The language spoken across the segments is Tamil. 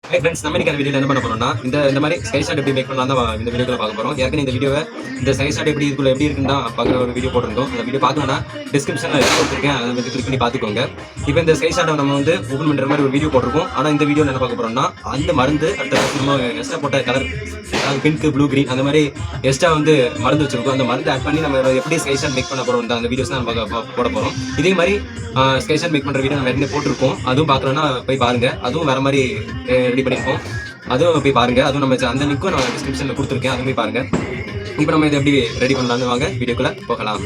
ஹை ஃப்ரெண்ட்ஸ், நம்ம இன்னைக்கு வீடியோல என்ன பண்ண போறோம்னா இந்த மாதிரி ஸ்கை ஷாட் எப்படி மேக் பண்ணலாம் தான் இந்த வீடியோல பார்க்க போறோம். ஏற்கனவே இந்த வீடியோவை இந்த ஸ்கை ஷாட் எப்படி இருக்குன்னு தான் பார்க்குற ஒரு வீடியோ போட்டிருந்தோம். அந்த வீடியோ பார்க்கணும்னா டிஸ்கிரிப்ஷன்ல கொடுத்துருக்கேன், அதை வந்து கிளிக் பண்ணி பார்த்துக்கோங்க. இப்போ இந்த ஸ்கை ஷாட்டை நம்ம வந்து ஓப்பன் பண்ற மாதிரி ஒரு வீடியோ போட்டிருக்கோம். ஆனால் இந்த வீடியோ என்ன பார்க்க போறோம்னா அந்த மருந்து அடுத்த நம்ம எக்ஸ்ட்ரா போட்ட கலர் பிங்க், ப்ளூ, கிரீன் அந்த மாதிரி எக்ஸ்ட்ரா வந்து மருந்து வச்சிருக்கோம். அந்த மருந்து ஆட் பண்ணி நம்ம எப்படி ஸ்கை ஷாட் மேக் பண்ண போறோம் அந்த வீடியோஸ் தான் நம்ம போட போறோம். இதே மாதிரி ஸ்கை ஷாட் மேக் பண்ற வீடியோ நம்ம ஏற்கனவே போட்டிருக்கோம். அதுவும் பார்க்கணும்னா போய் பாருங்க. அதுவும் வேற மாதிரி ரெடி பண்ணியிருக்கோம். அதுவும் போய் பாருங்க. அதுவும் நம்ம அந்த லிங்க்கும் நான் டிஸ்கிரிப்ஷன்ல கொடுத்துருக்கேன், அதுவும் போய் பாருங்க. இப்போ நம்ம இதை எப்படி ரெடி பண்ணலாம்னு வாங்க வீடியோக்குள்ள போகலாம்.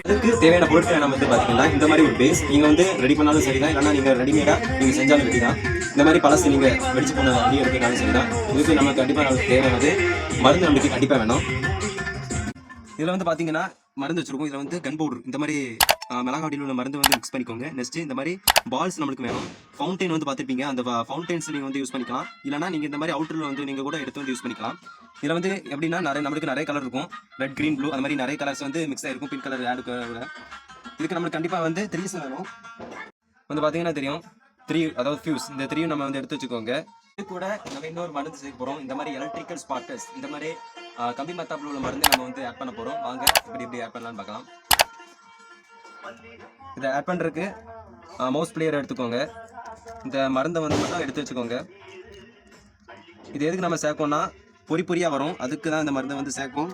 அதுக்கு தேவையான பொருட்களை நம்ம வந்து பாத்தீங்கன்னா இந்த மாதிரி ஒரு பேஸ் நீங்க வந்து ரெடி பண்ணாலும் சரிதான், இல்லைன்னா நீங்க ரெடிமேடா நீங்க செஞ்சாலும் ரெடிதான். இந்த மாதிரி பழசு நீங்க வெடிச்சு போன ரெடி எடுத்துனாலும் சரிதான். இதுக்கு நம்ம கண்டிப்பா நமக்கு தேவையானது மருந்து நம்மளுக்கு கண்டிப்பா வேணும். இதுல வந்து பாத்தீங்கன்னா மருந்து வச்சிருக்கோம். இதுல வந்து கன் பவுடர், இந்த மாதிரி மிளகாவட்டியில் உள்ள மருந்து வந்து மிக்ஸ் பண்ணிக்கோங்க. நெக்ஸ்ட் இந்த மாதிரி பால்ஸ் நம்மளுக்கு வேணும். ஃபவுண்டைன் வந்து பார்த்துருப்பீங்க, அந்த ஃபவுண்டைன்ஸ் நீங்கள் வந்து யூஸ் பண்ணிக்கலாம். இல்லைனா நீங்கள் இந்த மாதிரி அவுட்டரில் வந்து நீங்கள் கூட எடுத்து வந்து யூஸ் பண்ணிக்கலாம். இதில் வந்து எப்படின்னா நம்மளுக்கு நிறைய கலர் இருக்கும். ரெட், கிரீன், ப்ளூ அந்த மாதிரி நிறைய கலர்ஸ் வந்து மிக்ஸ் ஆகிருக்கும். பிங்க் கலர் ஆட் விட இதுக்கு நம்மளுக்கு கண்டிப்பாக வந்து 3 வேணும். வந்து பார்த்தீங்கன்னா தெரியும் 3, அதாவது ஃபியூஸ். இந்த 3 நம்ம வந்து எடுத்து வச்சுக்கோங்க. இது கூட நம்ம இன்னொரு மருந்து சேர்க்க போகிறோம். இந்த மாதிரி எலக்ட்ரிக்கல் ஸ்பார்க்கர்ஸ், இந்த மாதிரி கம்பி மத்தாப்பில் உள்ள மருந்து நம்ம வந்து ஆட் பண்ண போகிறோம். வாங்க எப்படி ஆட் பண்ணலான்னு பார்க்கலாம். இதை ஆட் பண்ணுறதுக்கு மவுஸ் பிளேயர் எடுத்துக்கோங்க. இந்த மருந்தை வந்து மட்டும் எடுத்து வச்சுக்கோங்க. இது எதுக்கு நம்ம சேர்க்கோம்னா பொறியாக வரும், அதுக்கு தான் இந்த மருந்தை வந்து சேர்க்கும்.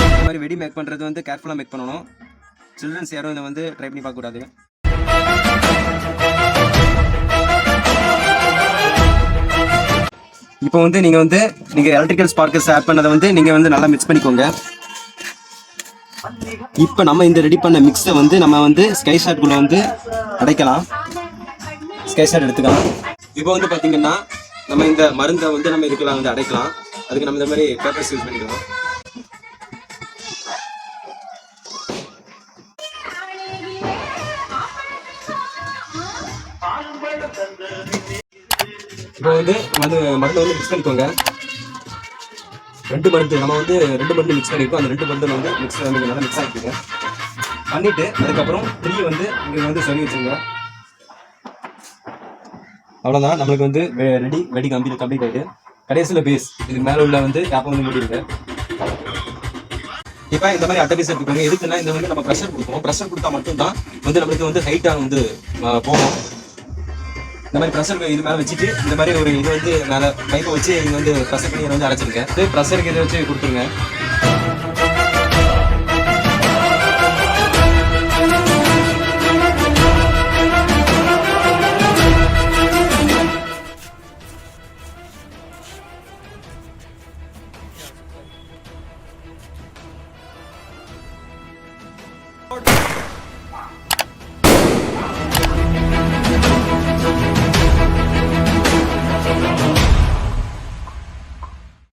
இந்த மாதிரி வெடி மேக் பண்ணுறது வந்து கேர்ஃபுல்லாக மேக் பண்ணணும். சில்ட்ரன்ஸ் யாரும் இதை வந்து ட்ரை பண்ணி பார்க்கக்கூடாது. இப்போ வந்து நீங்கள் எலக்ட்ரிக்கல் ஸ்பார்க்கர்ஸ் ஆட் பண்ணதை வந்து நீங்கள் வந்து நல்லா மிக்ஸ் பண்ணிக்கோங்க. இப்போ நம்ம இந்த ரெடி பண்ண மிக்ஸை வந்து நம்ம வந்து ஸ்கை ஷாட்குள்ள வந்து அடைக்கலாம். ஸ்கை ஷாட் எடுத்துக்கலாம். இப்போ வந்து பார்த்தீங்கன்னா நம்ம இந்த மருந்தை வந்து நம்ம இதுக்கெல்லாம் வந்து அடைக்கலாம். அதுக்கு நம்ம இந்த மாதிரி பேப்பர்ஸ் யூஸ் பண்ணிக்கலாம். இப்போ வந்து மருந்தை வந்து மிக்ஸ் பண்ணிக்கோங்க. 2 மருந்து நம்ம வந்து 2 மருந்து மிக்ஸ் பண்ணியிருக்கோம். அந்த 2 மருந்து வந்து நல்லா மிக்ஸ் ஆகிடுங்க. பண்ணிட்டு அதுக்கப்புறம் 3 வந்து இங்கே வந்து சொல்லி வச்சுருங்க. அவ்வளோதான், நம்மளுக்கு வந்து வெடி கம்ப்ளீட் ஆகிட்டு. கடைசியில் பேஸ் இதுக்கு மேலே உள்ள வந்து கேப்பை வந்து மூடிடுங்க. இப்போ இந்த மாதிரி அட்டை பீஸ் எடுத்துக்கோங்க. எதுக்குன்னா இந்த வந்து நம்ம ப்ரெஷர் கொடுப்போம். ப்ரெஷர் கொடுத்தா மட்டும்தான் வந்து நம்மளுக்கு வந்து ஹைட்டாக வந்து போகும். இந்த மாதிரி ப்ரெஷர் இது மேலே வச்சுட்டு இந்த மாதிரி ஒரு இது வந்து மேலே பைப்பை வச்சு இங்கே வந்து ப்ரெஷர் பண்ணி இதை வந்து அடைச்சிருங்க. ப்ரெஷருக்கு இதை வச்சு கொடுத்துருங்க.